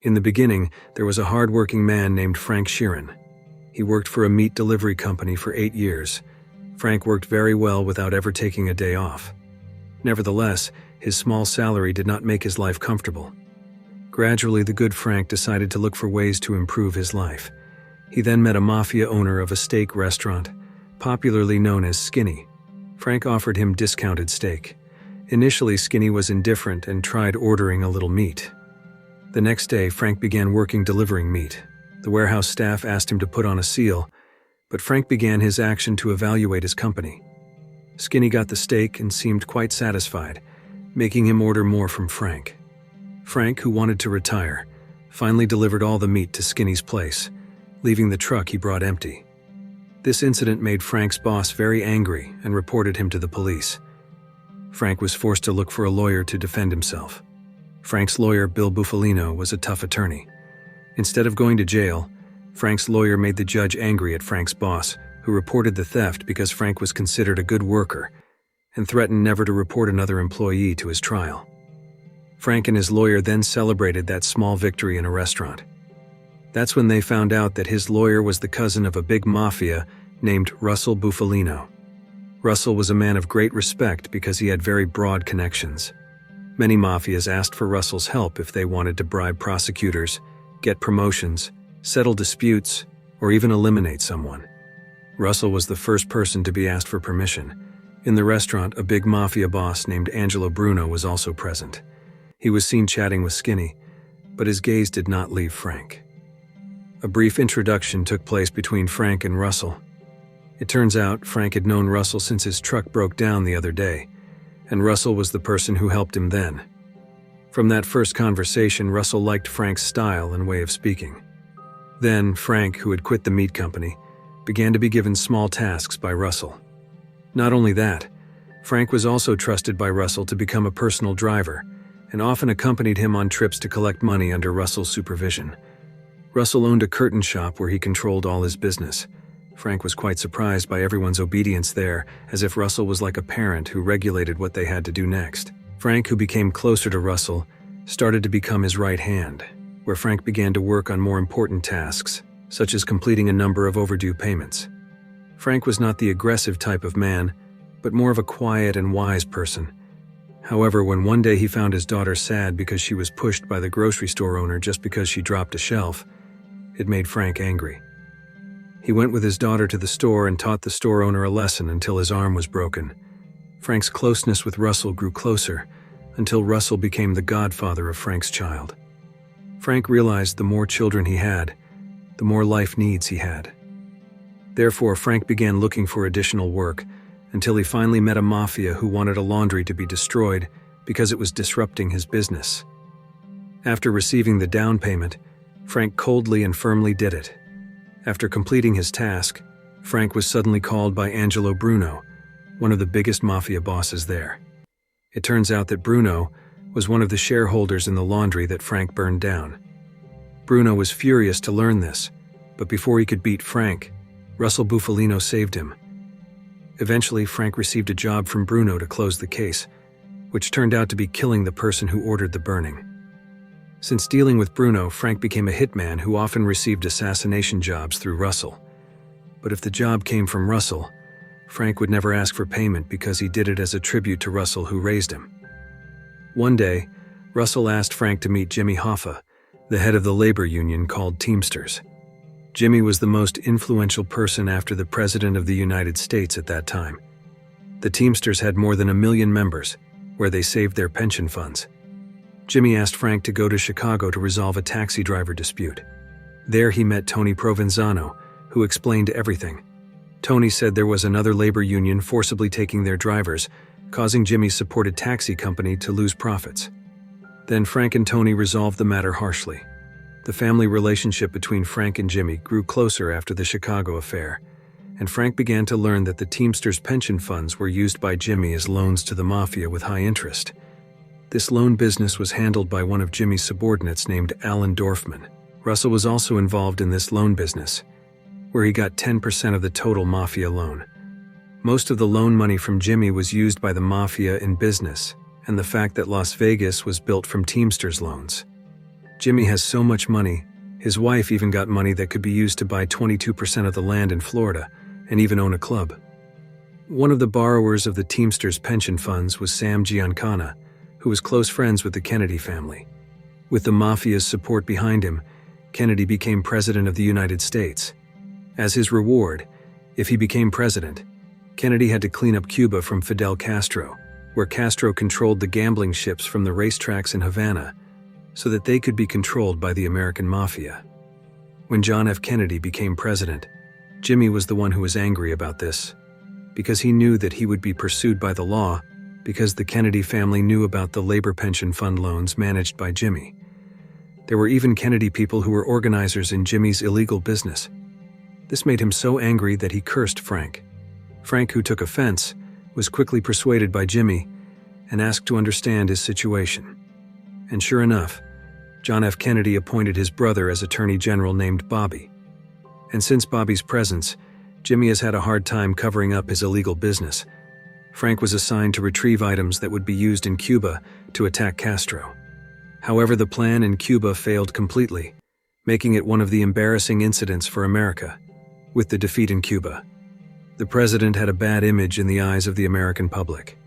In the beginning, there was a hard-working man named Frank Sheeran. He worked for a meat delivery company for 8 years. Frank worked very well without ever taking a day off. Nevertheless, his small salary did not make his life comfortable. Gradually, the good Frank decided to look for ways to improve his life. He then met a mafia owner of a steak restaurant, popularly known as Skinny. Frank offered him discounted steak. Initially, Skinny was indifferent and tried ordering a little meat. The next day, Frank began working delivering meat. The warehouse staff asked him to put on a seal, but Frank began his action to evaluate his company. Skinny got the steak and seemed quite satisfied, making him order more from Frank. Frank, who wanted to retire, finally delivered all the meat to Skinny's place, leaving the truck he brought empty. This incident made Frank's boss very angry and reported him to the police. Frank was forced to look for a lawyer to defend himself. Frank's lawyer, Bill Bufalino, was a tough attorney. Instead of going to jail, Frank's lawyer made the judge angry at Frank's boss, who reported the theft because Frank was considered a good worker and threatened never to report another employee to his trial. Frank and his lawyer then celebrated that small victory in a restaurant. That's when they found out that his lawyer was the cousin of a big mafia named Russell Bufalino. Russell was a man of great respect because he had very broad connections. Many mafias asked for Russell's help if they wanted to bribe prosecutors, get promotions, settle disputes, or even eliminate someone. Russell was the first person to be asked for permission. In the restaurant, a big mafia boss named Angelo Bruno was also present. He was seen chatting with Skinny, but his gaze did not leave Frank. A brief introduction took place between Frank and Russell. It turns out Frank had known Russell since his truck broke down the other day, and Russell was the person who helped him then. From that first conversation, Russell liked Frank's style and way of speaking. Then, Frank, who had quit the meat company, began to be given small tasks by Russell. Not only that, Frank was also trusted by Russell to become a personal driver, and often accompanied him on trips to collect money under Russell's supervision. Russell owned a curtain shop where he controlled all his business. Frank was quite surprised by everyone's obedience there, as if Russell was like a parent who regulated what they had to do next. Frank, who became closer to Russell, started to become his right hand, where Frank began to work on more important tasks, such as completing a number of overdue payments. Frank was not the aggressive type of man, but more of a quiet and wise person. However, when one day he found his daughter sad because she was pushed by the grocery store owner just because she dropped a shelf, it made Frank angry. He went with his daughter to the store and taught the store owner a lesson until his arm was broken. Frank's closeness with Russell grew closer until Russell became the godfather of Frank's child. Frank realized the more children he had, the more life needs he had. Therefore, Frank began looking for additional work until he finally met a mafia who wanted a laundry to be destroyed because it was disrupting his business. After receiving the down payment, Frank coldly and firmly did it. After completing his task, Frank was suddenly called by Angelo Bruno, one of the biggest mafia bosses there. It turns out that Bruno was one of the shareholders in the laundry that Frank burned down. Bruno was furious to learn this, but before he could beat Frank, Russell Bufalino saved him. Eventually, Frank received a job from Bruno to close the case, which turned out to be killing the person who ordered the burning. Since dealing with Bruno, Frank became a hitman who often received assassination jobs through Russell. But if the job came from Russell, Frank would never ask for payment because he did it as a tribute to Russell, who raised him. One day, Russell asked Frank to meet Jimmy Hoffa, the head of the labor union called Teamsters. Jimmy was the most influential person after the President of the United States at that time. The Teamsters had more than 1 million members, where they saved their pension funds. Jimmy asked Frank to go to Chicago to resolve a taxi driver dispute. There he met Tony Provenzano, who explained everything. Tony said there was another labor union forcibly taking their drivers, causing Jimmy's supported taxi company to lose profits. Then Frank and Tony resolved the matter harshly. The family relationship between Frank and Jimmy grew closer after the Chicago affair, and Frank began to learn that the Teamsters' pension funds were used by Jimmy as loans to the mafia with high interest. This loan business was handled by one of Jimmy's subordinates named Alan Dorfman. Russell was also involved in this loan business, where he got 10% of the total mafia loan. Most of the loan money from Jimmy was used by the mafia in business, and the fact that Las Vegas was built from Teamsters loans. Jimmy has so much money, his wife even got money that could be used to buy 22% of the land in Florida and even own a club. One of the borrowers of the Teamsters pension funds was Sam Giancana, who was close friends with the Kennedy family. With the Mafia's support behind him, Kennedy became president of the United States. As his reward, if he became president, Kennedy had to clean up Cuba from Fidel Castro, where Castro controlled the gambling ships from the racetracks in Havana, so that they could be controlled by the American Mafia. When John F. Kennedy became president, Jimmy was the one who was angry about this, because he knew that he would be pursued by the law because the Kennedy family knew about the labor pension fund loans managed by Jimmy. There were even Kennedy people who were organizers in Jimmy's illegal business. This made him so angry that he cursed Frank. Frank, who took offense, was quickly persuaded by Jimmy and asked to understand his situation. And sure enough, John F. Kennedy appointed his brother as Attorney General named Bobby. And since Bobby's presence, Jimmy has had a hard time covering up his illegal business. Frank was assigned to retrieve items that would be used in Cuba to attack Castro. However, the plan in Cuba failed completely, making it one of the embarrassing incidents for America. With the defeat in Cuba, the president had a bad image in the eyes of the American public.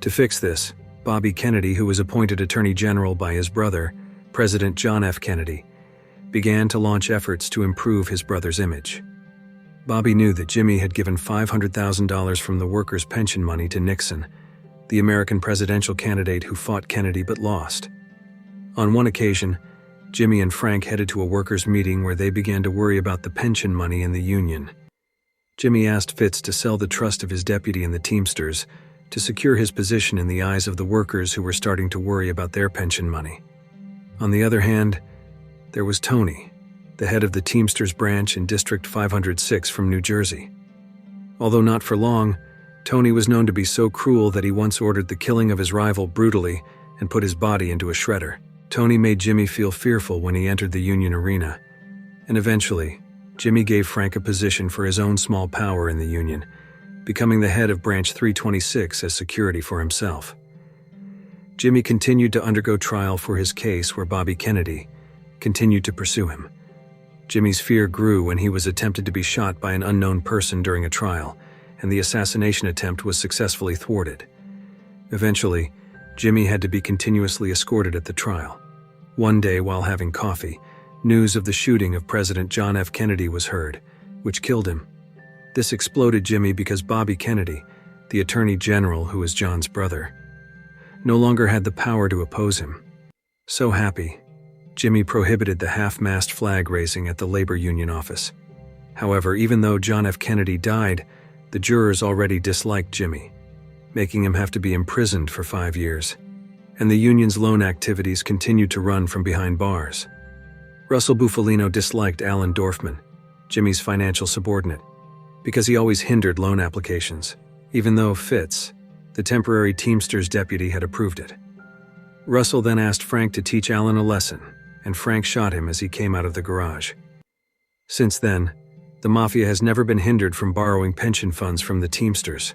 To fix this, Bobby Kennedy, who was appointed Attorney General by his brother, President John F. Kennedy, began to launch efforts to improve his brother's image. Bobby knew that Jimmy had given $500,000 from the workers' pension money to Nixon, the American presidential candidate who fought Kennedy but lost. On one occasion, Jimmy and Frank headed to a workers' meeting where they began to worry about the pension money in the union. Jimmy asked Fitz to sell the trust of his deputy in the Teamsters to secure his position in the eyes of the workers who were starting to worry about their pension money. On the other hand, there was Tony, the head of the Teamsters branch in District 506 from New Jersey. Although not for long, Tony was known to be so cruel that he once ordered the killing of his rival brutally and put his body into a shredder. Tony made Jimmy feel fearful when he entered the union arena, and eventually, Jimmy gave Frank a position for his own small power in the union, becoming the head of Branch 326 as security for himself. Jimmy continued to undergo trial for his case where Bobby Kennedy continued to pursue him. Jimmy's fear grew when he was attempted to be shot by an unknown person during a trial, and the assassination attempt was successfully thwarted. Eventually, Jimmy had to be continuously escorted at the trial. One day, while having coffee, news of the shooting of President John F. Kennedy was heard, which killed him. This exploded Jimmy because Bobby Kennedy, the Attorney General who was John's brother, no longer had the power to oppose him. So happy, Jimmy prohibited the half-mast flag raising at the labor union office. However, even though John F. Kennedy died, the jurors already disliked Jimmy, making him have to be imprisoned for 5 years. And the union's loan activities continued to run from behind bars. Russell Bufalino disliked Alan Dorfman, Jimmy's financial subordinate, because he always hindered loan applications, even though Fitz, the temporary Teamsters deputy, had approved it. Russell then asked Frank to teach Alan a lesson, and Frank shot him as he came out of the garage. Since then, the Mafia has never been hindered from borrowing pension funds from the Teamsters.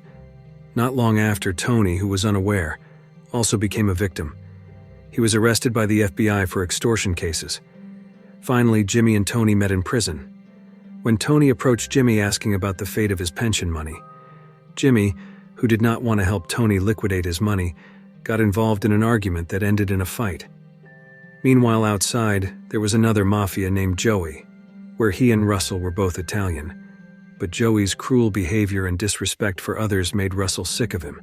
Not long after, Tony, who was unaware, also became a victim. He was arrested by the FBI for extortion cases. Finally, Jimmy and Tony met in prison. When Tony approached Jimmy asking about the fate of his pension money, Jimmy, who did not want to help Tony liquidate his money, got involved in an argument that ended in a fight. Meanwhile, outside, there was another Mafia named Joey, where he and Russell were both Italian. But Joey's cruel behavior and disrespect for others made Russell sick of him.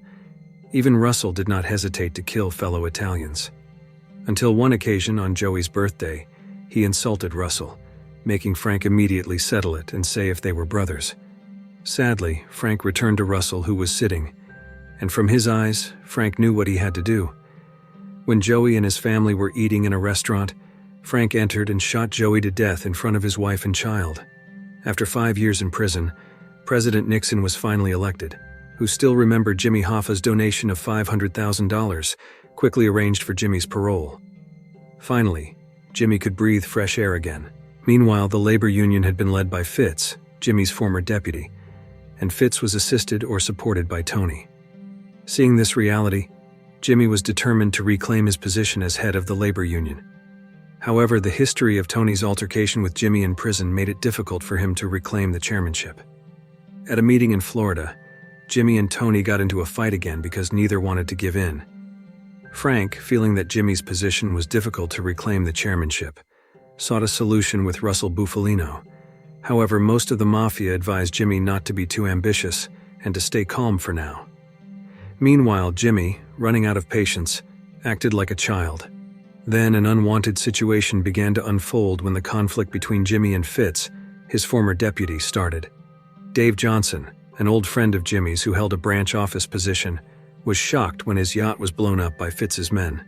Even Russell did not hesitate to kill fellow Italians. Until one occasion on Joey's birthday, he insulted Russell, making Frank immediately settle it and say if they were brothers. Sadly, Frank returned to Russell, who was sitting, and from his eyes, Frank knew what he had to do. When Joey and his family were eating in a restaurant, Frank entered and shot Joey to death in front of his wife and child. After 5 years in prison, President Nixon was finally elected, who still remembered Jimmy Hoffa's donation of $500,000, quickly arranged for Jimmy's parole. Finally, Jimmy could breathe fresh air again. Meanwhile, the labor union had been led by Fitz, Jimmy's former deputy, and Fitz was assisted or supported by Tony. Seeing this reality, Jimmy was determined to reclaim his position as head of the labor union. However, the history of Tony's altercation with Jimmy in prison made it difficult for him to reclaim the chairmanship. At a meeting in Florida, Jimmy and Tony got into a fight again because neither wanted to give in. Frank, feeling that Jimmy's position was difficult to reclaim the chairmanship, sought a solution with Russell Bufalino. However, most of the Mafia advised Jimmy not to be too ambitious and to stay calm for now. Meanwhile, Jimmy, running out of patience, acted like a child. Then an unwanted situation began to unfold when the conflict between Jimmy and Fitz, his former deputy, started. Dave Johnson, an old friend of Jimmy's who held a branch office position, was shocked when his yacht was blown up by Fitz's men.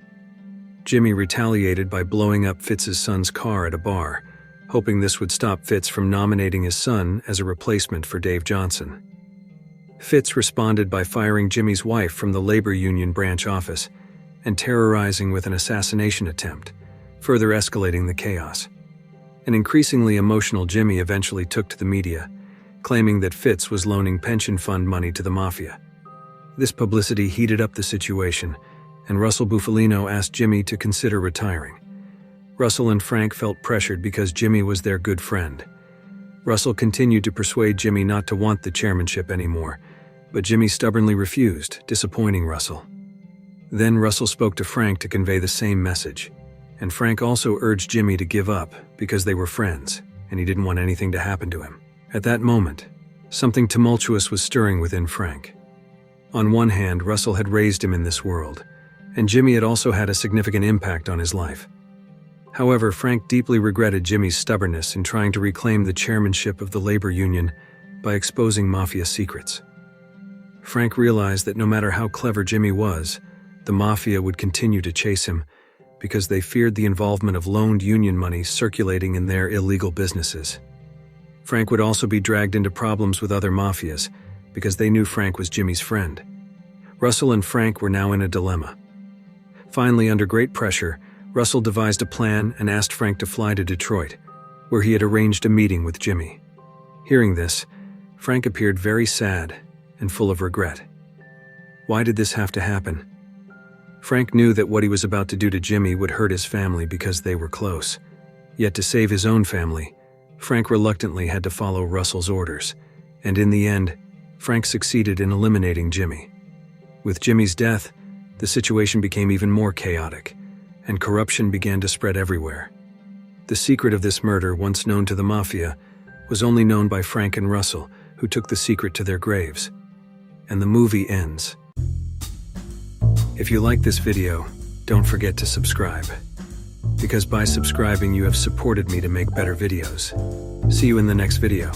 Jimmy retaliated by blowing up Fitz's son's car at a bar, hoping this would stop Fitz from nominating his son as a replacement for Dave Johnson. Fitz responded by firing Jimmy's wife from the labor union branch office and terrorizing with an assassination attempt, further escalating the chaos. An increasingly emotional Jimmy eventually took to the media, claiming that Fitz was loaning pension fund money to the Mafia. This publicity heated up the situation, and Russell Bufalino asked Jimmy to consider retiring. Russell and Frank felt pressured because Jimmy was their good friend. Russell continued to persuade Jimmy not to want the chairmanship anymore, but Jimmy stubbornly refused, disappointing Russell. Then Russell spoke to Frank to convey the same message, and Frank also urged Jimmy to give up because they were friends, and he didn't want anything to happen to him. At that moment, something tumultuous was stirring within Frank. On one hand, Russell had raised him in this world, and Jimmy had also had a significant impact on his life. However, Frank deeply regretted Jimmy's stubbornness in trying to reclaim the chairmanship of the labor union by exposing Mafia secrets. Frank realized that no matter how clever Jimmy was, the Mafia would continue to chase him because they feared the involvement of loaned union money circulating in their illegal businesses. Frank would also be dragged into problems with other Mafias because they knew Frank was Jimmy's friend. Russell and Frank were now in a dilemma. Finally, under great pressure, Russell devised a plan and asked Frank to fly to Detroit, where he had arranged a meeting with Jimmy. Hearing this, Frank appeared very sad and full of regret. Why did this have to happen? Frank knew that what he was about to do to Jimmy would hurt his family because they were close. Yet to save his own family, Frank reluctantly had to follow Russell's orders, and in the end, Frank succeeded in eliminating Jimmy. With Jimmy's death, the situation became even more chaotic, and corruption began to spread everywhere. The secret of this murder, once known to the Mafia, was only known by Frank and Russell, who took the secret to their graves. And the movie ends. If you like this video, don't forget to subscribe, because by subscribing you have supported me to make better videos. See you in the next video.